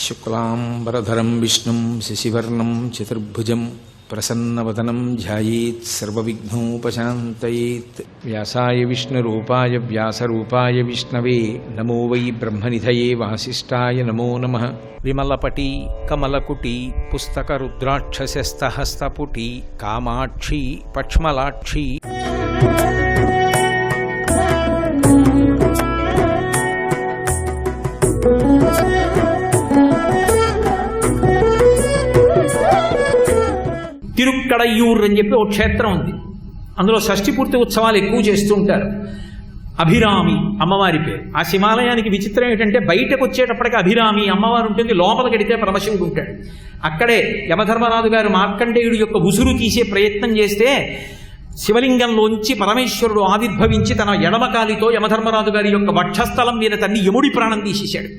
శుక్లాంబరధరం విష్ణుం శశివర్ణం చతుర్భుజం ప్రసన్నవదనం ధ్యాయేత్ సర్వవిఘ్నోపశాంతయేత్. వ్యాసాయ విష్ణురూపాయ వ్యాసరూపాయ విష్ణవే నమో వై బ్రహ్మనిధయే వాసిష్ఠాయ నమో నమః. విమలపటి కమలకుటి పుస్తకరుద్రాక్షసస్తహస్తపుటి కామాక్షి పక్ష్మలాక్షి తిరుక్కడయ్యూర్ అని చెప్పి ఒక క్షేత్రం ఉంది. అందులో షష్ఠి పూర్తి ఉత్సవాలు ఎక్కువ చేస్తూ ఉంటారు. అభిరామి అమ్మవారి పేరు. ఆ శివాలయానికి విచిత్రం ఏంటంటే బయటకు వచ్చేటప్పటికి అభిరామి అమ్మవారు ఉంటుంది, లోపలికి వెడితే పరమశివుడు ఉంటాడు. అక్కడే యమధర్మరాజు గారు మార్కండేయుడు యొక్క ఉసురు తీసే ప్రయత్నం చేస్తే శివలింగంలోంచి పరమేశ్వరుడు ఆవిర్భవించి తన ఎడమకాలితో యమధర్మరాజు గారి యొక్క వక్షస్థలం మీద తన్ని యముడి ప్రాణం తీసేశాడు.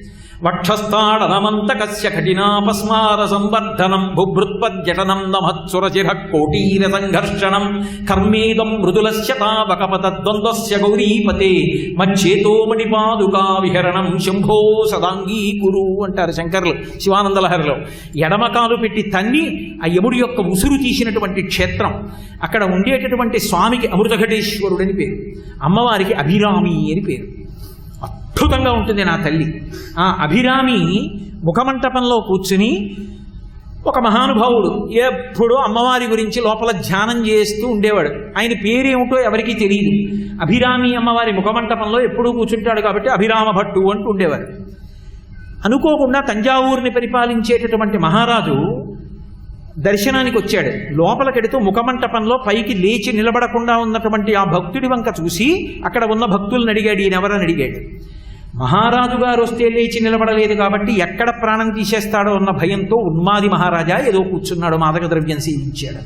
వక్షస్థాడనమంతకస్య కఠినాపస్మార సంవర్ధనం బుభృత్పద్యటనం నమత్సురచిర కోటీర సంఘర్షణం కర్మేదం మృదులస్య తావకపతద్వంద్వస్య గౌరీపతే మచ్చేతో మణిపాదుకా విహరణం శంభో సదాంగీకురు అంటారు శంకర్లు శివానందలహరిలో. ఎడమకాలు పెట్టి తన్ని ఆ యముడి యొక్క ఉసురు తీసినటువంటి క్షేత్రం. అక్కడ ఉండేటటువంటి స్వామికి అమృతఘటేశ్వరుడని పేరు, అమ్మవారికి అభిరామి అని పేరు. అద్భుతంగా ఉంటుంది నా తల్లి. ఆ అభిరామి ముఖమంటపంలో కూర్చుని ఒక మహానుభావుడు ఎప్పుడూ అమ్మవారి గురించి లోపల ధ్యానం చేస్తూ ఉండేవాడు. ఆయన పేరేమిటో ఎవరికీ తెలియదు. అభిరామి అమ్మవారి ముఖమంటపంలో ఎప్పుడూ కూర్చుంటాడు కాబట్టి అభిరామ భట్టు అంటూ ఉండేవారు. అనుకోకుండా తంజావూరుని పరిపాలించేటటువంటి మహారాజు దర్శనానికి వచ్చాడు. లోపలికెడుతూ ముఖమంటపంలో పైకి లేచి నిలబడకుండా ఉన్నటువంటి ఆ భక్తుడి వంక చూసి అక్కడ ఉన్న భక్తులను అడిగాడు, ఈయనెవరని అడిగాడు. మహారాజు గారు వస్తే లేచి నిలబడలేదు కాబట్టి ఎక్కడ ప్రాణం తీసేస్తాడో అన్న భయంతో ఉన్మాది మహారాజా ఏదో కూర్చున్నాడు, మాదక ద్రవ్యం సేవించాడు.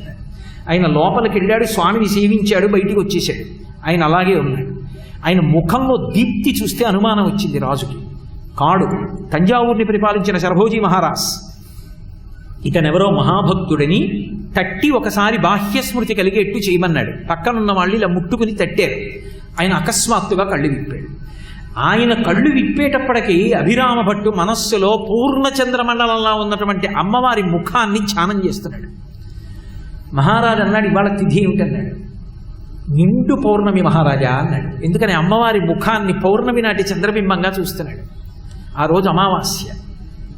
ఆయన లోపలికి వెళ్ళాడు, స్వామిని సేవించాడు, బయటికి వచ్చేసాడు. ఆయన అలాగే ఉన్నాడు. ఆయన ముఖంలో దీప్తి చూస్తే అనుమానం వచ్చింది రాజుకి. కాడు తంజావూరుని పరిపాలించిన శరభోజీ మహారాజ్. ఇతనెవరో మహాభక్తుడని తట్టి ఒకసారి బాహ్యస్మృతి కలిగేట్టు చేయమన్నాడు. పక్కనున్న వాళ్ళు ఇలా ముట్టుకుని తట్టారు. ఆయన అకస్మాత్తుగా కళ్ళు విప్పాడు. ఆయన కళ్ళు విప్పేటప్పటికీ అభిరామ భట్టు మనస్సులో పూర్ణచంద్రమండలంలా ఉన్నటువంటి అమ్మవారి ముఖాన్ని ధ్యానం చేస్తున్నాడు. మహారాజు అన్నాడు, ఇవాళ తిథి ఏమిటన్నాడు. నిండు పౌర్ణమి మహారాజా అన్నాడు. ఎందుకని అమ్మవారి ముఖాన్ని పౌర్ణమి నాటి చంద్రబింబంగా చూస్తున్నాడు. ఆ రోజు అమావాస్య.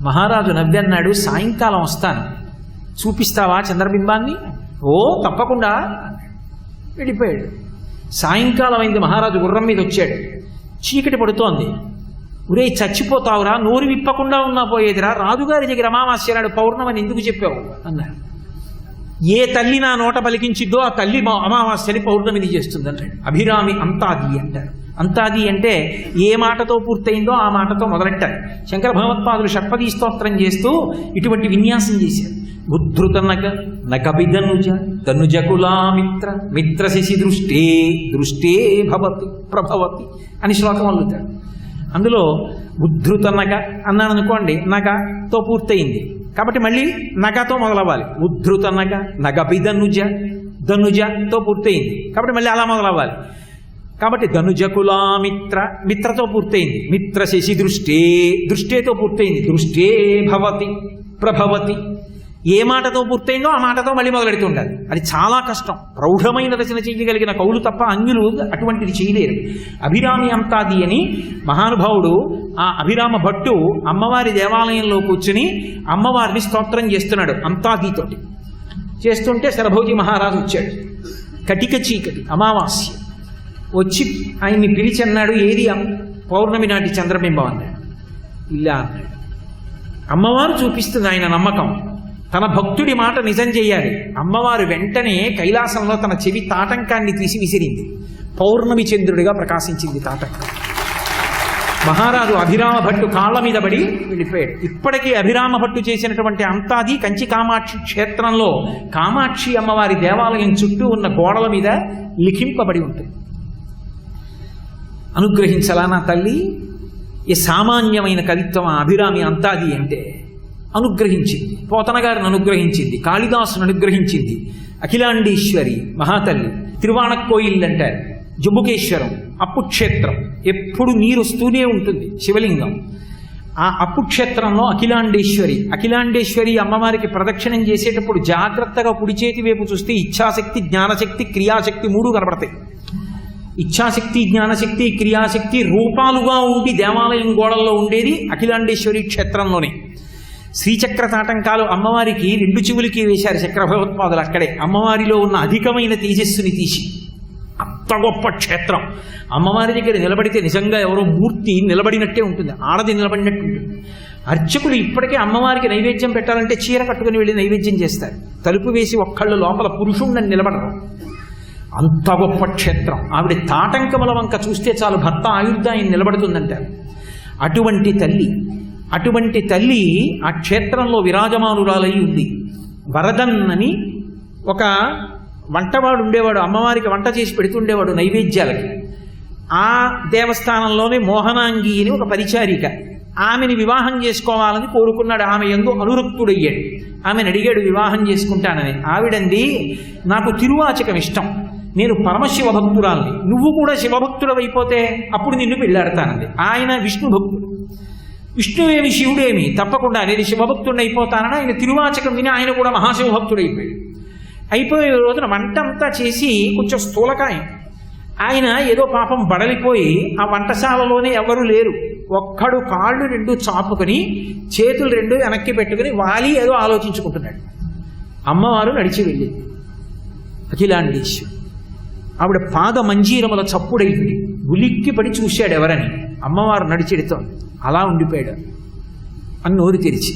మహారాజు నవ్వన్నాడు, సాయంకాలం వస్తాను, చూపిస్తావా చంద్రబింబాన్ని? ఓ తప్పకుండా వెళ్ళిపోయాడు. సాయంకాలం అయింది. మహారాజు గుర్రం మీద వచ్చాడు. చీకటి పడుతోంది. ఒరే చచ్చిపోతావురా, నోరు విప్పకుండా ఉన్నా పోయేదిరా, రాజుగారి దగ్గర అమావాస్య నాడు పౌర్ణమని ఎందుకు చెప్పావు అన్నాడు. ఏ తల్లి నా నోట పలికించిద్దో ఆ తల్లి అమావాస్యని పౌర్ణమిని చేస్తుంది అంటాడు. అభిరామి అంతాది అంటారు. అంతాది అంటే ఏ మాటతో పూర్తయిందో ఆ మాటతో మొదలెట్టారు. శంకర భగవత్పాదులు షట్పదీ స్తోత్రం చేస్తూ ఇటువంటి విన్యాసం చేశారు. ఉద్ధృత నగభిధనుజ ధనుజకులామిత్ర మిత్ర శశి దృష్టే దృష్టే భవతి ప్రభవతి అని శ్లోకం అల్లుతాడు. అందులో ఉద్ధృత నగ అన్నాను అనుకోండి, నగతో పూర్తయింది కాబట్టి మళ్ళీ నగతో మొదలవ్వాలి. ఉద్ధృత నగ నగభిధనుజ ధనుజతో పూర్తయింది కాబట్టి మళ్ళీ అలా మొదలవ్వాలి. కాబట్టి ధనుజకులామిత్ర మిత్రతో పూర్తయింది. మిత్ర శశి దృష్టే దృష్టేతో పూర్తయింది. దృష్టే భవతి ప్రభవతి. ఏ మాటతో పూర్తయిందో ఆ మాటతో మళ్ళీ మొదలెడుతూ ఉండాలి. అది చాలా కష్టం. ప్రౌఢమైన రచన చేయగలిగిన కవులు తప్ప అన్యులు అటువంటిది చేయలేరు. అభిరామి అంతాది అని మహానుభావుడు ఆ అభిరామ భట్టు అమ్మవారి దేవాలయంలో కూర్చుని అమ్మవారిని స్తోత్రం చేస్తున్నాడు అంతాదితోటి. చేస్తుంటే శరభోజీ మహారాజు వచ్చాడు. కటిక చీకటి అమావాస్య. వచ్చి ఆయన్ని పిలిచి అన్నాడు, ఏది పౌర్ణమి నాటి చంద్రబింబం అన్నాడు. ఇలా అన్నాడు. అమ్మవారు చూపిస్తుంది ఆయన నమ్మకం. తన భక్తుడి మాట నిజం చేయాలి. అమ్మవారు వెంటనే కైలాసంలో తన చెవి తాటంకాన్ని తీసి విసిరింది. పౌర్ణమి చంద్రుడిగా ప్రకాశించింది తాటంకం. మహారాజు అభిరామ భట్టు కాళ్ళ మీద పడి వెళ్ళిపోయాడు. ఇప్పటికీ అభిరామ భట్టు చేసినటువంటి అంతాది కంచి కామాక్షి క్షేత్రంలో కామాక్షి అమ్మవారి దేవాలయం చుట్టూ ఉన్న గోడల మీద లిఖింపబడి ఉంటుంది. అనుగ్రహించలా నా తల్లి? ఏ సామాన్యమైన కవిత్వం అభిరామి అంతాది అంటే. అనుగ్రహించింది. పోతన గారిని అనుగ్రహించింది, కాళిదాసును అనుగ్రహించింది, అఖిలాండేశ్వరి మహాతల్లి, తిరువాణక్కోయిల్ అంటారు, జంబుకేశ్వరం, అప్పుక్షేత్రం, ఎప్పుడు నీరు వస్తూనే ఉంటుంది, శివలింగం. ఆ అప్పు క్షేత్రంలో అఖిలాండేశ్వరి అమ్మవారికి ప్రదక్షిణం చేసేటప్పుడు జాగ్రత్తగా కుడి చేతి వైపు చూస్తే ఇచ్ఛాశక్తి, జ్ఞానశక్తి, క్రియాశక్తి 3 కనబడతాయి. ఇచ్ఛాశక్తి, జ్ఞానశక్తి, క్రియాశక్తి రూపాలుగా ఉండి దేవాలయం గోడల్లో ఉండేది అఖిలాండేశ్వరి క్షేత్రంలోనే. శ్రీచక్ర తాటంకాలు అమ్మవారికి 2 చెవులకి వేశారు చక్ర భగవత్పాదులు అక్కడే, అమ్మవారిలో ఉన్న అధికమైన తేజస్సుని తీసి. అంత గొప్ప క్షేత్రం. అమ్మవారి దగ్గర నిలబడితే నిజంగా ఎవరో మూర్తి నిలబడినట్టే ఉంటుంది, ఆడది నిలబడినట్టు ఉంటుంది. అర్చకులు ఇప్పటికే అమ్మవారికి నైవేద్యం పెట్టాలంటే చీర కట్టుకుని వెళ్ళి నైవేద్యం చేస్తారు. తలుపు వేసి ఒక్కళ్ళు లోపల పురుషుణ్ణని నిలబడరు. అంత గొప్ప క్షేత్రం. ఆవిడ తాటంకముల వంక చూస్తే చాలు భర్త ఆయుర్దాయం నిలబడుతుందంటారు. అటువంటి తల్లి ఆ క్షేత్రంలో విరాజమానురాలై ఉంది. వరదన్ అని ఒక వంటవాడు ఉండేవాడు, అమ్మవారికి వంట చేసి పెడుతుండేవాడు నైవేద్యాలకి. ఆ దేవస్థానంలోనే మోహనాంగి అని ఒక పరిచారిక, ఆమెని వివాహం చేసుకోవాలని కోరుకున్నాడు. ఆమె యందు అనురక్తుడయ్యాడు. ఆమెను అడిగాడు వివాహం చేసుకుంటానని. ఆవిడంది, నాకు తిరువాచకం ఇష్టం, నేను పరమశివ భక్తురాల్ని, నువ్వు కూడా శివభక్తుడవైపోతే అప్పుడు నిన్ను పెళ్ళాడతానంది. ఆయన విష్ణు భక్తుడు. విష్ణువేమి శివుడేమి, తప్పకుండా నేను శివభక్తుడిని అయిపోతానని ఆయన తిరువాచకం విని ఆయన కూడా మహాశివభక్తుడైపోయాడు. అయిపోయే రోజున వంట అంతా చేసి కొంచెం స్థూలకాయం. ఆయన ఏదో పాపం బడలిపోయి ఆ వంటశాలలోనే ఎవరు లేరు. ఒక్కడు కాళ్ళు 2 చాపుకొని చేతులు 2 వెనక్కి పెట్టుకుని వాలి ఏదో ఆలోచించుకుంటున్నాడు. అమ్మవారు నడిచి వెళ్ళింది. అఖిలాండేశ్వరి ఆవిడ పాద మంజీరముల చప్పుడైంది. ఉలిక్కి పడి చూశాడు ఎవరని. అమ్మవారు నడిచెడుతోంది. అలా ఉండిపోయాడు అని నోరు తెరిచి.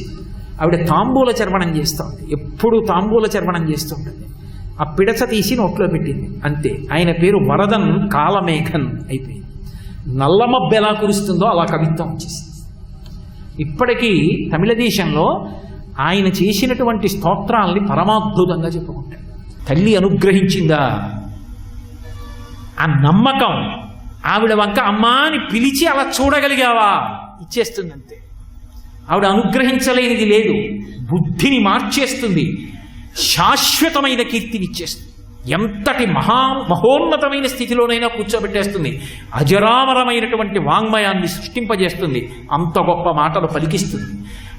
ఆవిడ తాంబూల చర్వణం చేస్తోంది. ఎప్పుడు తాంబూల చర్వణం చేస్తుంటుంది. ఆ పిడచ తీసి నోట్లో పెట్టింది. అంతే. ఆయన పేరు వరదన్ కాలమేఘన్ అయిపోయింది. నల్లమబ్బు ఎలా కురుస్తుందో అలా కవిత్వం వచ్చేసింది. ఇప్పటికీ తమిళ దేశంలో ఆయన చేసినటువంటి స్తోత్రాలని పరమాద్భుతంగా చెప్పుకుంటాడు. తల్లి అనుగ్రహించిందా ఆ నమ్మకం. ఆవిడ వంక అమ్మా అని పిలిచి అలా చూడగలిగావా, ఇచ్చేస్తుందంతే. ఆవిడ అనుగ్రహించలేనిది లేదు. బుద్ధిని మార్చేస్తుంది, శాశ్వతమైన కీర్తిని ఇచ్చేస్తుంది. ఎంతటి మహోన్నతమైన స్థితిలోనైనా కూర్చోబెట్టేస్తుంది. అజరామరమైనటువంటి వాంగ్మయాన్ని సృష్టింపజేస్తుంది. అంత గొప్ప మాటలు పలికిస్తుంది.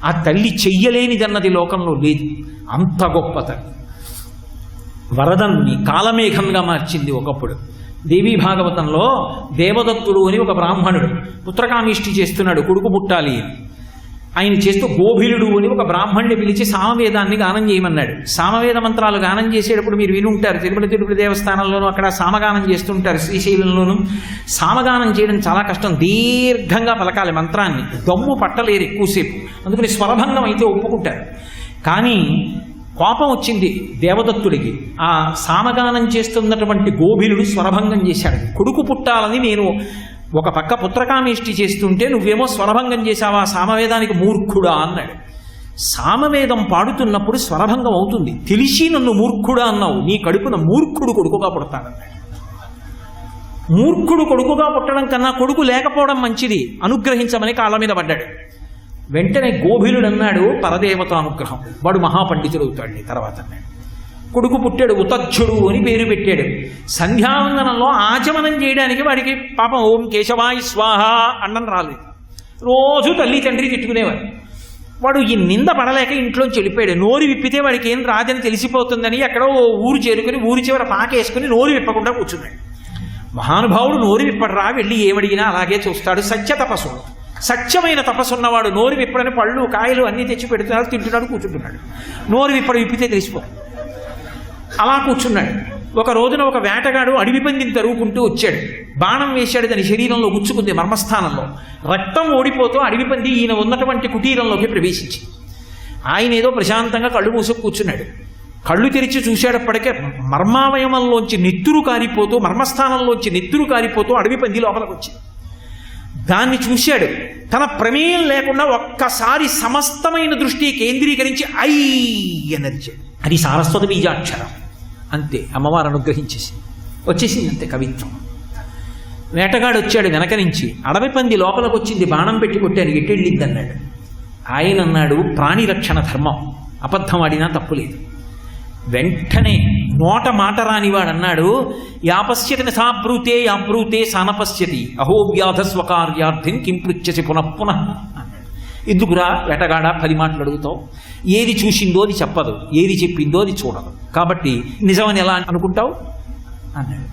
ఆ తల్లి చెయ్యలేనిదన్నది లోకంలో లేదు. అంత గొప్ప తల్లి. వరదన్ని కాలమేఘంగా మార్చింది ఒకప్పుడు. దేవీ భాగవతంలో దేవదత్తుడు అని ఒక బ్రాహ్మణుడు పుత్రకామిష్టి చేస్తున్నాడు, కొడుకు పుట్టాలి అని. ఆయన చేస్తూ గోభిలుడు అని ఒక బ్రాహ్మణ్ణి పిలిచి సామవేదాన్ని గానం చేయమన్నాడు. సామవేద మంత్రాలు గానం చేసేటప్పుడు మీరు వినుంటారు, తిరుపతి దేవస్థానంలోనూ అక్కడ సామగానం చేస్తుంటారు. శ్రీశైలంలోనూ సామగానం చేయడం చాలా కష్టం. దీర్ఘంగా పలకాలి మంత్రాన్ని, దమ్ము పట్టలేరు ఎక్కువసేపు. అందుకని స్వరభంగం అయితే ఒప్పుకుంటారు. కానీ కోపం వచ్చింది దేవదత్తుడికి. ఆ సామగానం చేస్తున్నటువంటి గోభిలుడు స్వరభంగం చేశాడు. కొడుకు పుట్టాలని నేను ఒక పక్క పుత్రకామేష్టి చేస్తుంటే నువ్వేమో స్వరభంగం చేశావా, సామవేదానికి మూర్ఖుడా అన్నాడు. సామవేదం పాడుతున్నప్పుడు స్వరభంగం అవుతుంది, తెలిసి నన్ను మూర్ఖుడా అన్నావు, నీ కడుపున మూర్ఖుడు కొడుకుగా పుడతాడన్నాడు. మూర్ఖుడు కొడుకుగా పుట్టడం కన్నా కొడుకు లేకపోవడం మంచిది, అనుగ్రహించమని కాళ్ళ మీద పడ్డాడు. వెంటనే గోభిలుడు అన్నాడు, పరదేవత అనుగ్రహం, వాడు మహాపండితుడు అవుతాడు తర్వాత అన్నాడు. కొడుకు పుట్టాడు, ఉతజ్జుడు అని పేరు పెట్టాడు. సంధ్యావందనంలో ఆచమనం చేయడానికి వాడికి పాపం ఓం కేశవాయ స్వాహ అన్నం రాలేదు. రోజు తల్లి తండ్రి తిట్టుకునేవారు. వాడు ఈ నింద పడలేక ఇంట్లోంచి వెళ్ళిపోయాడు. నోరు విప్పితే వాడికి ఏం రాదని తెలిసిపోతుందని ఎక్కడో ఊరు చేరుకుని ఊరి చివర పాకేసుకుని నోరు విప్పకుండా కూర్చున్నాడు. మహానుభావుడు నోరు విప్పడరా, వెళ్ళి ఏమడిగినా అలాగే చూస్తాడు. సత్య తపస్సు, సత్యమైన తపస్సు ఉన్నవాడు నోరు విప్పడని పళ్ళు కాయలు అన్నీ తెచ్చి పెడుతున్నాడు, తింటున్నాడు, కూర్చుంటున్నాడు. నోరు విప్పితే తెలిసిపోతుంది. అలా కూర్చున్నాడు. ఒక రోజున ఒక వేటగాడు అడవి పందిని తరుగుకుంటూ వచ్చాడు. బాణం వేశాడు, దాని శరీరంలో గుచ్చుకుంది మర్మస్థానంలో. రక్తం ఓడిపోతూ అడవి పంది ఈయన ఉన్నటువంటి కుటీరంలోకి ప్రవేశించి ఆయన ఏదో ప్రశాంతంగా కళ్ళు మూసుకు కూర్చున్నాడు. కళ్ళు తెరిచి చూసేటప్పటికే మర్మావయమంలోంచి నెత్తురు కారిపోతూ, మర్మస్థానంలోంచి నెత్తురు కారిపోతూ అడవి పంది లోపలికి వచ్చింది. దాన్ని చూశాడు. తన ప్రమేయం లేకుండా ఒక్కసారి సమస్తమైన దృష్టి కేంద్రీకరించి ఐ అనర్చాడు. అది సారస్వత బీజాక్షరం. అంతే, అమ్మవారు అనుగ్రహించేసి వచ్చేసింది. అంతే కవిత్వం. వేటగాడు వచ్చాడు వెనక నుంచి, అడవి పంది లోపలికి వచ్చింది, బాణం పెట్టి కొట్టాను, ఎట్టెళ్ళింది అన్నాడు. ఆయన అన్నాడు, ప్రాణి రక్షణ ధర్మం, అబద్ధం ఆడినా తప్పులేదు. వెంటనే నోట మాట రానివాడు అన్నాడు, యాపశ్యతి సాబ్రూతే యాబ్రూతే సానపశ్యతి అహో వ్యాధ స్వకార్యార్థిని కిం పృచ్ఛసి పునఃపునః అన్నాడు. ఎందుకురా వెటగాడ 10 మాటలు అడుగుతావు? ఏది చూసిందో అది చెప్పదు, ఏది చెప్పిందో అది చూడదు, కాబట్టి నిజమని ఎలా అనుకుంటావు అన్నాడు.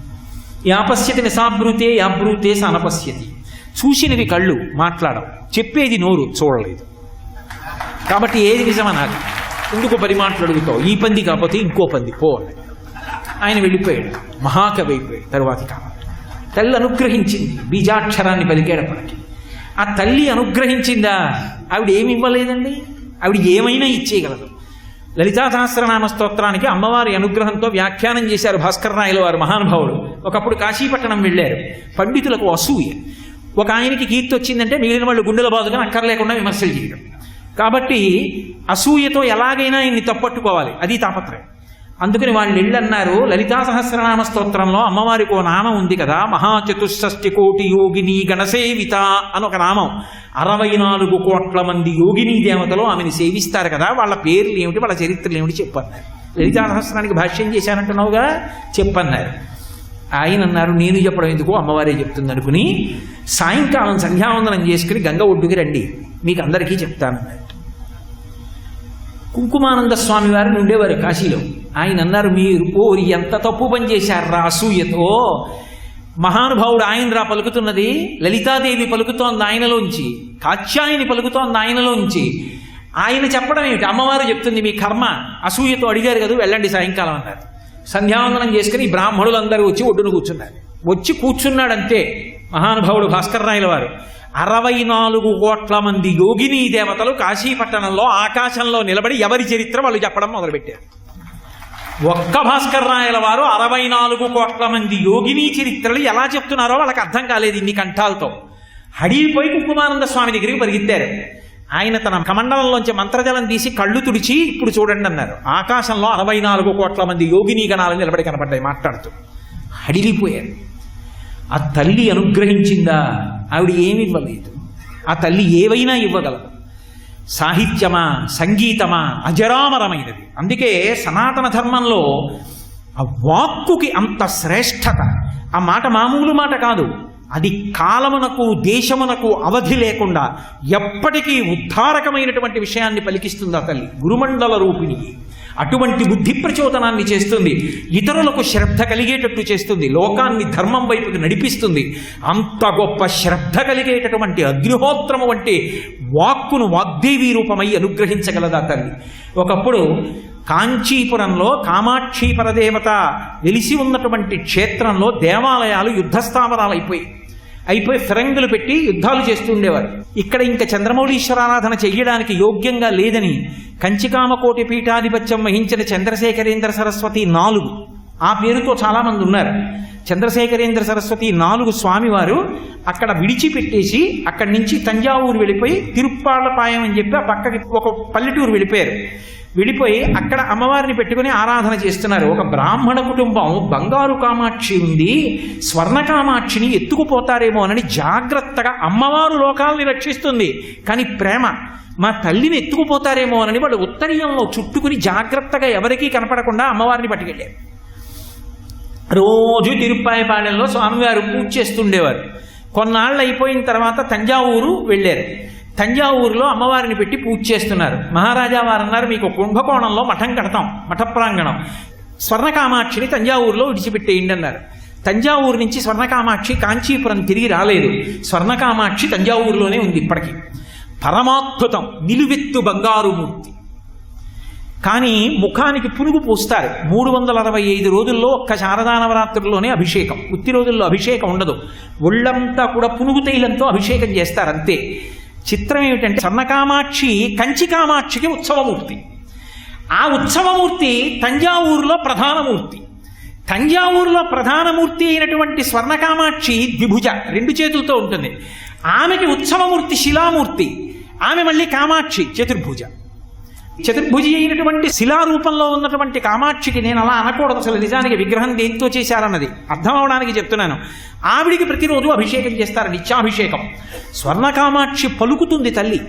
యాపశ్యతి నిసాబ్రూతే యాబ్రూతే సనపశ్యతి. చూసినవి కళ్ళు మాట్లాడవు, చెప్పేది నోరు చూడలేదు, కాబట్టి ఏది నిజమనాలి? ఎందుకు 10 మాటలు అడుగుతావు? ఈ పంది కాకపోతే ఇంకో పంది పో. ఆయన వెళ్ళిపోయాడు, మహాకవి అయిపోయాడు. తరువాతి కాలం తల్లి అనుగ్రహించింది, బీజాక్షరాన్ని పలికేటప్పటికి. ఆ తల్లి అనుగ్రహించిందా? ఆవిడ ఏమి ఇవ్వలేదండి, ఆవిడ ఏమైనా ఇచ్చేయగలదు. లలితా సహస్రనామ స్తోత్రానికి అమ్మవారి అనుగ్రహంతో వ్యాఖ్యానం చేశారు భాస్కరరాయల వారు, మహానుభావుడు. ఒకప్పుడు కాశీపట్టణం వెళ్ళారు. పండితులకు అసూయ. ఒక ఆయనకి కీర్తి వచ్చిందంటే మిగిలిన వాళ్ళు గుండెల బాదుగా అక్కర్లేకుండా విమర్శలు చేయడం. కాబట్టి అసూయతో ఎలాగైనా ఇన్ని తప్పట్టుకోవాలి, అది తాపత్రయం. అందుకని వాళ్ళు వెళ్ళన్నారు, లలితా సహస్రనామ స్తోత్రంలో అమ్మవారికి ఓ నామం ఉంది కదా, మహాచతుషష్టి కోటి యోగిని గణసేవిత అని ఒక నామం. 64 కోట్ల మంది యోగిని దేవతలు ఆమెను సేవిస్తారు కదా, వాళ్ళ పేర్లు ఏమిటి, వాళ్ళ చరిత్రలు ఏమిటి చెప్పన్నారు. లలితా సహస్రానికి భాష్యం చేశానంటున్నావుగా, చెప్పన్నారు. ఆయన అన్నారు, నేను చెప్పడం ఎందుకు, అమ్మవారే చెప్తుంది అనుకుని సాయంకాలం సంధ్యావందనం చేసుకుని గంగ ఒడ్డుకి రండి, మీకు అందరికీ చెప్తానన్నారు. కుంకుమానంద స్వామి వారిని ఉండేవారు కాశీలో. ఆయన అన్నారు, మీరు పోరి ఎంత తప్పు పని చేశారా అసూయతో. మహానుభావుడు ఆయన రా పలుకుతున్నది, లలితాదేవి పలుకుతోంది ఆయనలోంచి, కాత్యాయని పలుకుతోంది ఆయనలోంచి. ఆయన చెప్పడం ఏమిటి, అమ్మవారు చెప్తుంది, మీ కర్మ. అసూయతో అడిగారు కదా, వెళ్ళండి సాయంకాలం అన్నారు. సంధ్యావందనం చేసుకుని బ్రాహ్మణులందరూ వచ్చి ఒడ్డును కూర్చున్నారు. వచ్చి కూర్చున్నాడంతే మహానుభావుడు భాస్కరరాయల వారు. 64 కోట్ల మంది యోగిని దేవతలు కాశీపట్టణంలో ఆకాశంలో నిలబడి ఎవరి చరిత్ర వాళ్ళు చెప్పడం మొదలుపెట్టారు. ఒక్క భాస్కరరాయల వారు 64 కోట్ల మంది యోగిని చరిత్రలు ఎలా చెప్తున్నారో వాళ్ళకి అర్థం కాలేదు. ఇన్ని కంఠాలతో హడిపోయి కుంకుమానంద స్వామి దగ్గరికి పరిగెత్తారు. ఆయన తన కమండలంలోంచి మంత్రజలం తీసి కళ్ళు తుడిచి, ఇప్పుడు చూడండి అన్నారు. ఆకాశంలో 64 కోట్ల మంది యోగిని గణాలు నిలబడి కనపడ్డాయి మాట్లాడుతూ. హడిలిపోయారు. ఆ తల్లి అనుగ్రహించిందా? ఆవిడ ఏమి ఇవ్వలేదు. ఆ తల్లి ఏవైనా ఇవ్వగలదు. సాహిత్యమా, సంగీతమా, అజరామరమైనది. అందుకే సనాతన ధర్మంలో ఆ వాక్కుకి అంత శ్రేష్టత. ఆ మాట మామూలు మాట కాదు, అది కాలమునకు దేశమునకు అవధి లేకుండా ఎప్పటికీ ఉద్ధారకమైనటువంటి విషయాన్ని పలికిస్తుంది ఆ తల్లి. గురుమండల రూపిణి. అటువంటి బుద్ధి ప్రచోదనాన్ని చేస్తుంది, ఇతరులకు శ్రద్ధ కలిగేటట్టు చేస్తుంది, లోకాన్ని ధర్మం వైపుకి నడిపిస్తుంది. అంత గొప్ప శ్రద్ధ కలిగేటటువంటి అగ్నిహోత్రము వంటి వాక్కును వాగ్దేవీ రూపమై అనుగ్రహించగలదా తల్లి. ఒకప్పుడు కాంచీపురంలో కామాక్షి పరదేవత వెలిసి ఉన్నటువంటి క్షేత్రంలో దేవాలయాలు యుద్ధస్థావరాలు అయిపోయి ఫిరంగులు పెట్టి యుద్ధాలు చేస్తూ ఉండేవారు. ఇక్కడ ఇంకా చంద్రమౌళీశ్వరారాధన చెయ్యడానికి యోగ్యంగా లేదని కంచికామకోటి పీఠాధిపత్యం వహించిన చంద్రశేఖరేంద్ర సరస్వతి 4, ఆ పేరుతో చాలామంది ఉన్నారు. చంద్రశేఖరేంద్ర సరస్వతి 4 స్వామివారు అక్కడ విడిచిపెట్టేసి అక్కడి నుంచి తంజావూరు వెళ్ళిపోయి తిరుప్పాళ్లపాయం అని చెప్పి ఆ పక్కకి ఒక పల్లెటూరు వెళ్ళిపోయి అక్కడ అమ్మవారిని పెట్టుకుని ఆరాధన చేస్తున్నారు. ఒక బ్రాహ్మణ కుటుంబం బంగారు కామాక్షి ఉంది, స్వర్ణ కామాక్షిని ఎత్తుకుపోతారేమో అని జాగ్రత్తగా, అమ్మవారు లోకాలని రక్షిస్తుంది కానీ ప్రేమ, మా తల్లిని ఎత్తుకుపోతారేమో అని వాళ్ళు ఉత్తరీయంలో చుట్టుకుని జాగ్రత్తగా ఎవరికీ కనపడకుండా అమ్మవారిని పట్టుకెళ్ళారు. రోజు తిరుప్పాయపాలెంలో స్వామివారు పూజ చేస్తుండేవారు. కొన్నాళ్ళు అయిపోయిన తర్వాత తంజావూరు వెళ్ళారు. తంజావూరులో అమ్మవారిని పెట్టి పూజ చేస్తున్నారు. మహారాజా వారు అన్నారు, మీకు కుంభకోణంలో మఠం కడతాం, మఠ ప్రాంగణం, స్వర్ణకామాక్షిని తంజావూరులో విడిచిపెట్టేయండి అన్నారు. తంజావూరు నుంచి స్వర్ణకామాక్షి కాంచీపురం తిరిగి రాలేదు. స్వర్ణకామాక్షి తంజావూరులోనే ఉంది ఇప్పటికీ. పరమాద్భుతం, నిలువెత్తు బంగారు మూర్తి. కానీ ముఖానికి పునుగు పూస్తారు. 365 రోజుల్లో ఒక్క శారదా నవరాత్రుల్లోనే అభిషేకం, ఉత్తి రోజుల్లో అభిషేకం ఉండదు. ఒళ్ళంతా కూడా పునుగు తైలంతో అభిషేకం చేస్తారు అంతే. చిత్రం ఏమిటంటే స్వర్ణకామాక్షి కంచికామాక్షికి ఉత్సవమూర్తి. ఆ ఉత్సవమూర్తి తంజావూరులో ప్రధానమూర్తి. తంజావూరులో ప్రధానమూర్తి అయినటువంటి స్వర్ణకామాక్షి ద్విభుజ, 2 చేతులతో ఉంటుంది. ఆమెకి ఉత్సవమూర్తి శిలామూర్తి, ఆమె మళ్ళీ కామాక్షి చతుర్భుజ. చతుర్భుజి అయినటువంటి శిలారూపంలో ఉన్నటువంటి కామాక్షికి నేను అలా అనకూడదు, అసలు నిజానికి విగ్రహం దేంతో చేశారన్నది అర్థం అవడానికి చెప్తున్నాను. ఆవిడికి ప్రతిరోజు అభిషేకం చేస్తారు, నిత్యాభిషేకం. స్వర్ణకామాక్షి పలుకుతుంది తల్లి.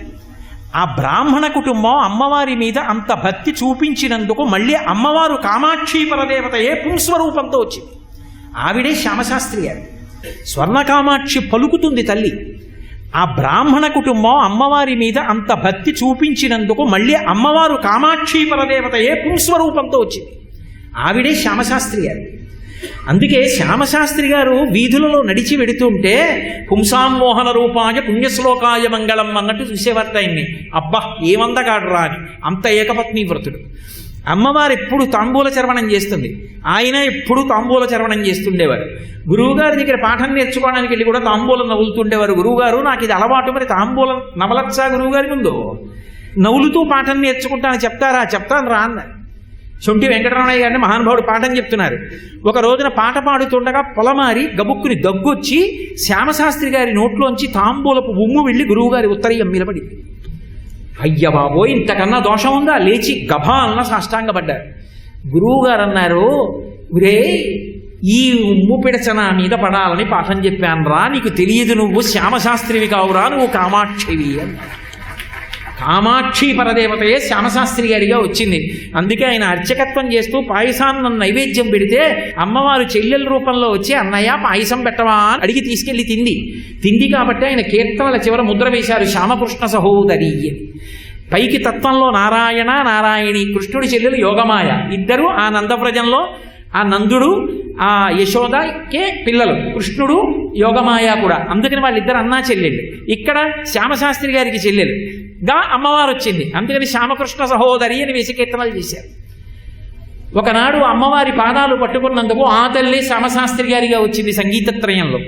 ఆ బ్రాహ్మణ కుటుంబం అమ్మవారి మీద అంత భక్తి చూపించినందుకు మళ్ళీ అమ్మవారు కామాక్షి పరదేవతయే పుంస్వరూపంతో వచ్చింది. ఆవిడే శ్యామశాస్త్రి గారు. స్వర్ణకామాక్షి పలుకుతుంది తల్లి. ఆ బ్రాహ్మణ కుటుంబం అమ్మవారి మీద అంత భక్తి చూపించినందుకు మళ్ళీ అమ్మవారు కామాక్షి పరదేవతయే పుంస్వరూపంతో వచ్చింది. ఆవిడే శ్యామశాస్త్రి గారు. అందుకే శ్యామశాస్త్రి గారు వీధులలో నడిచి వెడుతుంటే పుంసామోహన రూపాయ పుణ్యశ్లోకాయ మంగళం అన్నట్టు చూసేవారు ఆయన్ని. అబ్బా ఏమందగాడు రా అని, అంత ఏకపత్ని వ్రతుడు. అమ్మవారు ఎప్పుడు తాంబూల చర్వణం చేస్తుంది, ఆయన ఎప్పుడు తాంబూల చర్వణం చేస్తుండేవారు. గురువుగారి దగ్గర పాఠం నేర్చుకోవడానికి వెళ్ళి కూడా తాంబూలం నవ్వులుతుండేవారు. గురువుగారు నాకు ఇది అలవాటు, మరి తాంబూలం నవలచ్చా గురువుగారి ముందు? నవ్వులుతూ పాఠం నేర్చుకుంటానని చెప్తారా? చెప్తాను రా అన్న. సొంటి వెంకటరమణయ్య గారిని మహానుభావుడు పాఠం చెప్తున్నారు. ఒక రోజున పాట పాడుతుండగా పొలమారి గబుక్కుని దగ్గొచ్చి శ్యామశాస్త్రి గారి నోట్లోంచి తాంబూలపు ఉమ్ము వెళ్ళి గురువుగారి ఉత్తరీయం నిలబడింది. అయ్య బాబోయ్, ఇంతకన్నా దోషం ఉందా? లేచి గభాలన సాష్టాంగపడ్డారు. గురువుగారు అన్నారు, ఒరే ఈ ఉమ్ము పిడచన మీద పడాలని పాఠం చెప్పానురా, నీకు తెలియదు, నువ్వు శ్యామశాస్త్రివి కావురా, నువ్వు కామాక్షివి అన్నారు. కామాక్షి పరదేవతయే శ్యామశాస్త్రి గారిగా వచ్చింది. అందుకే ఆయన అర్చకత్వం చేస్తూ పాయసాన్ని నైవేద్యం పెడితే అమ్మవారు చెల్లెల రూపంలో వచ్చి అన్నయ్య పాయసం పెట్టవా అని అడిగి తీసుకెళ్లి తింది కాబట్టి ఆయన కీర్తనల చివర ముద్ర వేశారు శ్యామకృష్ణ సహోదరి అని. పైకి తత్వంలో నారాయణ నారాయణి, కృష్ణుడి చెల్లెలు యోగమాయ, ఇద్దరు ఆ నందవ్రజంలో ఆ నందుడు ఆ యశోదకే పిల్లలు, కృష్ణుడు యోగమాయ కూడా. అందుకని వాళ్ళిద్దరు అన్నా చెల్లెళ్ళు. ఇక్కడ శ్యామశాస్త్రి గారికి చెల్లెలుగా అమ్మవారు వచ్చింది. అందుకని శ్యామకృష్ణ సహోదరి అని వేసి కీర్తనలు చేశారు. ఒకనాడు అమ్మవారి పాదాలు పట్టుకున్నందుకు ఆ తల్లి శ్యామశాస్త్రి గారిగా వచ్చింది సంగీతత్రయంలో.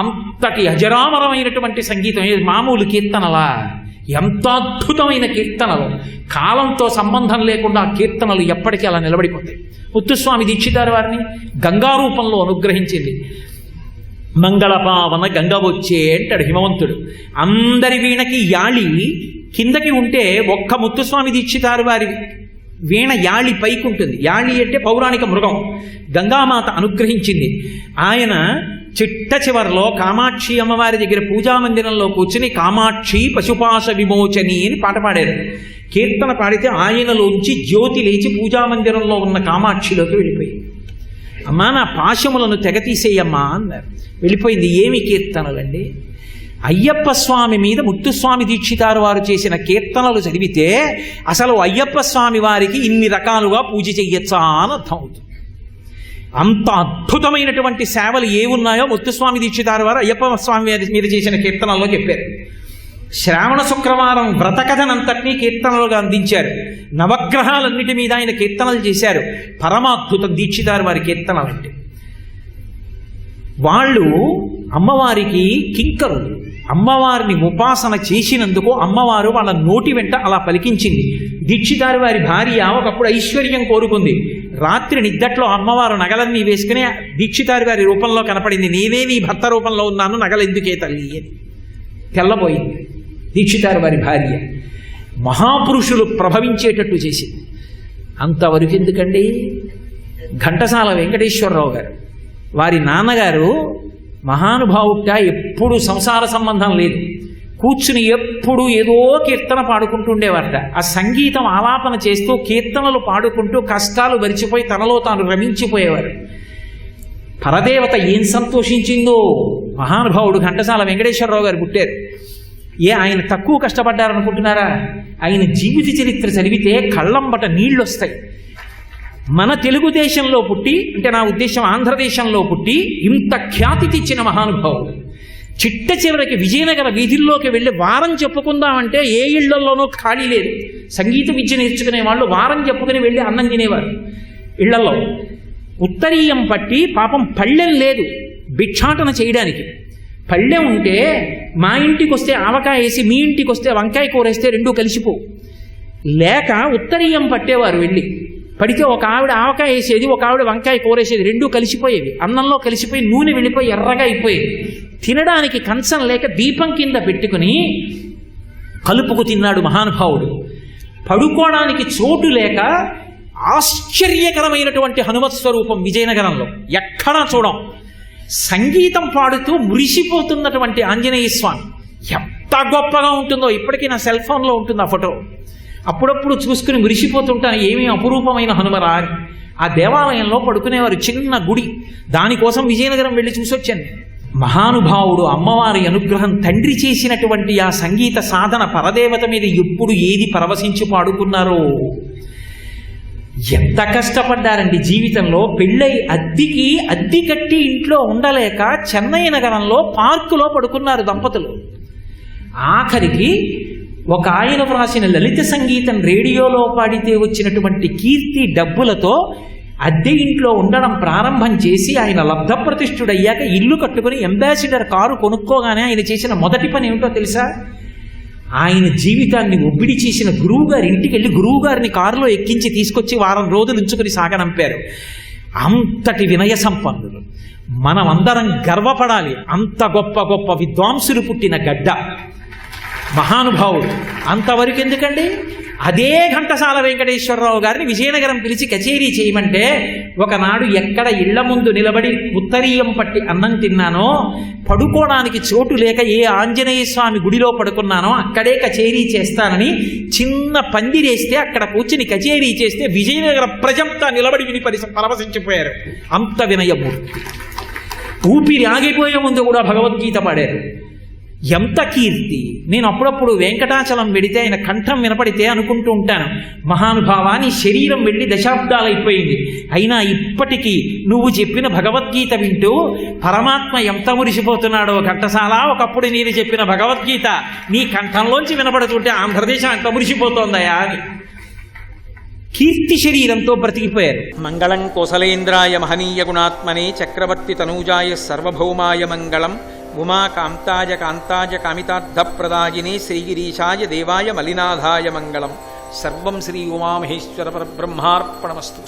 అంతటి అజరామరమైనటువంటి సంగీతం, మామూలు కీర్తనలా, ఎంత అద్భుతమైన కీర్తనలు. కాలంతో సంబంధం లేకుండా ఆ కీర్తనలు ఎప్పటికీ అలా నిలబడిపోతాయి. ముత్తుస్వామి దీక్షితారు వారిని గంగారూపంలో అనుగ్రహించింది. మంగళపావన గంగ వచ్చే అంటాడు హిమవంతుడు. అందరి వీణకి యాళి కిందకి ఉంటే ఒక్క ముత్తుస్వామి దీక్షితారు వారి వీణ యాళి పైకి ఉంటుంది. యాళి అంటే పౌరాణిక మృగం. గంగామాత అనుగ్రహించింది. ఆయన చిట్ట చివరిలో కామాక్షి అమ్మవారి దగ్గర పూజామందిరంలో కూర్చుని కామాక్షి పశుపాశ విమోచని అని పాట పాడారు. కీర్తన పాడితే ఆయనలోంచి జ్యోతి లేచి పూజామందిరంలో ఉన్న కామాక్షిలోకి వెళ్ళిపోయింది. అమ్మా నా పాశములను తెగతీసేయమ్మా అన్నారు. వెళ్ళిపోయింది. ఏమి కీర్తనలండి! అయ్యప్ప స్వామి మీద ముత్తుస్వామి దీక్షితారు వారు చేసిన కీర్తనలు చదివితే అసలు అయ్యప్ప స్వామి వారికి ఇన్ని రకాలుగా పూజ చెయ్యొచ్చా అని అర్థం అవుతుంది. అంత అద్భుతమైనటువంటి సేవలు ఏమున్నాయో ముత్తుస్వామి దీక్షితారు వారు అయ్యప్ప స్వామి మీద చేసిన కీర్తనల్లో చెప్పారు. శ్రావణ శుక్రవారం వ్రతకథనంతటినీ కీర్తనలుగా అందించారు. నవగ్రహాలన్నిటి మీద ఆయన కీర్తనలు చేశారు. పరమాద్భుతం దీక్షితారు వారి కీర్తనలు అంటే. వాళ్ళు అమ్మవారికి కింకరులు. అమ్మవారిని ఉపాసన చేసినందుకు అమ్మవారు వాళ్ళ నోటి వెంట అలా పలికించింది. దీక్షితారు వారి భార్య ఒకప్పుడు ఐశ్వర్యం కోరుకుంది. రాత్రి నిద్దట్లో అమ్మవారు నగలన్నీ వేసుకుని దీక్షితారు వారి రూపంలో కనపడింది. నేనే నీ భర్త రూపంలో ఉన్నాను, నగలెందుకే తల్లి అని. తెల్లబోయింది దీక్షితారు వారి భార్య. మహాపురుషులు ప్రభవించేటట్టు చేసింది. అంతవరకు ఎందుకండి? ఘంటసాల వెంకటేశ్వరరావు గారు వారి నాన్నగారు మహానుభావుట, ఎప్పుడు సంసార సంబంధం లేదు, కూర్చుని ఎప్పుడు ఏదో కీర్తన పాడుకుంటుండేవారట. ఆ సంగీతం ఆలాపన చేస్తూ కీర్తనలు పాడుకుంటూ కష్టాలు మరిచిపోయి తనలో తాను రమించిపోయేవారు. పరదేవత ఏం సంతోషించిందో. మహానుభావుడు ఘంటసాల వెంకటేశ్వరరావు గారు పుట్టారు. ఆయన తక్కువ కష్టపడ్డారనుకుంటున్నారా? ఆయన జీవిత చరిత్ర చదివితే కళ్ళంబట నీళ్ళు వస్తాయి. మన తెలుగుదేశంలో పుట్టి, అంటే నా ఉద్దేశం ఆంధ్రదేశంలో పుట్టి ఇంత ఖ్యాతి తెచ్చిన మహానుభావుడు చిట్ట చివరికి విజయనగర వీధుల్లోకి వెళ్ళి వారం చెప్పుకుందామంటే ఏ ఇళ్లలోనూ ఖాళీ లేదు. సంగీత విద్య నేర్చుకునే వాళ్ళు వారం చెప్పుకుని వెళ్ళి అన్నం తినేవారు ఇళ్లలో. ఉత్తరీయం పట్టి పాపం పళ్ళెం లేదు భిక్షాటన చేయడానికి. పళ్ళెం ఉంటే మా ఇంటికి వస్తే ఆవకాయ వేసి, మీ ఇంటికి వస్తే వంకాయ కూర వేస్తే రెండూ కలిసిపో. లేక ఉత్తరీయం పట్టేవారు వెళ్ళి. పడితే ఒక ఆవిడ ఆవకాయ వేసేది, ఒక ఆవిడ వంకాయ కూరేసేది, రెండూ కలిసిపోయేవి. అన్నంలో కలిసిపోయి నూనె వెళ్ళిపోయి ఎర్రగా అయిపోయేది. తినడానికి కంచం లేక దీపం కింద పెట్టుకుని కలుపుకు తిన్నాడు మహానుభావుడు. పడుకోవడానికి చోటు లేక ఆశ్చర్యకరమైనటువంటి హనుమత్ స్వరూపం విజయనగరంలో ఎక్కడా చూడం. సంగీతం పాడుతూ మురిసిపోతున్నటువంటి ఆంజనేయ స్వామి ఎంత గొప్పగా ఉంటుందో. ఇప్పటికీ నా సెల్ ఫోన్లో ఉంటుంది ఆ ఫోటో. అప్పుడప్పుడు చూసుకుని మురిసిపోతుంటాను, ఏమీ అపురూపమైన హనుమరా. ఆ దేవాలయంలో పడుకునేవారు, చిన్న గుడి. దానికోసం విజయనగరం వెళ్ళి చూసొచ్చాను. మహానుభావుడు అమ్మవారి అనుగ్రహం, తండ్రి చేసినటువంటి ఆ సంగీత సాధన పరదేవత మీద ఎప్పుడు ఏది పరవశించి పాడుకున్నారో. ఎంత కష్టపడ్డారండి జీవితంలో. పెళ్ళై అద్దె కట్టి ఇంట్లో ఉండలేక చెన్నై నగరంలో పార్కులో పడుకున్నారు దంపతులు. ఆఖరికి ఒక ఆయన వ్రాసిన లలిత సంగీతం రేడియోలో పాడితే వచ్చినటువంటి కీర్తి డబ్బులతో అద్దె ఇంట్లో ఉండడం ప్రారంభం చేసి ఆయన లబ్ధప్రతిష్ఠుడయ్యాక ఇల్లు కట్టుకుని అంబాసిడర్ కారు కొనుక్కోగానే ఆయన చేసిన మొదటి పని ఏమిటో తెలుసా? ఆయన జీవితాన్ని ఒబ్బిడి చేసిన గురువుగారి ఇంటికి వెళ్ళి గురువుగారిని కారులో ఎక్కించి తీసుకొచ్చి వారం రోజులు ఉంచుకుని సాగనంపారు. అంతటి వినయ సంపన్నులు. మనమందరం గర్వపడాలి. అంత గొప్ప గొప్ప విద్వాంసులు పుట్టిన గడ్డ మహానుభావుడు. అంతవరకు ఎందుకండి, అదే ఘంటసాల వెంకటేశ్వరరావు గారిని విజయనగరం పిలిచి కచేరీ చేయమంటే ఒకనాడు ఎక్కడ ఇళ్ల ముందు నిలబడి ఉత్తరీయం పట్టి అన్నం తిన్నానో, పడుకోవడానికి చోటు లేక ఏ ఆంజనేయ స్వామి గుడిలో పడుకున్నానో అక్కడే కచేరీ చేస్తానని చిన్న పందిరేస్తే అక్కడ కూర్చుని కచేరీ చేస్తే విజయనగర ప్రజంతా నిలబడి విని పరవశించిపోయారు. అంత వినయమూర్తి. ఊపిరి ఆగిపోయే ముందు కూడా భగవద్గీత పాడారు. ఎంత కీర్తి. నేను అప్పుడప్పుడు వెంకటాచలం వెడితే ఆయన కంఠం వినపడితే అనుకుంటూ ఉంటాను, మహానుభావాని శరీరం వెళ్ళి దశాబ్దాలైపోయింది, అయినా ఇప్పటికీ నువ్వు చెప్పిన భగవద్గీత వింటూ పరమాత్మ ఎంత మురిసిపోతున్నాడో ఘంటసాల. ఒకప్పుడు నేను చెప్పిన భగవద్గీత నీ కంఠంలోంచి వినపడుతుంటే ఆంధ్రదేశం ఎంత మురిసిపోతోందయా అని కీర్తి శరీరంతో బ్రతికిపోయారు. మంగళం కోసలేంద్రాయ మహనీయ గుణాత్మనే చక్రవర్తి తనూజాయ సర్వభౌమాయ మంగళం. ఉమా కాంతాయ కాంతాయ కామితార్థప్రదాయినే శ్రీగిరీశాయ దేవాయ మలినాథాయ మంగళం. సర్వం శ్రీ ఉమామహేశ్వర పరబ్రహ్మార్పణమస్తు.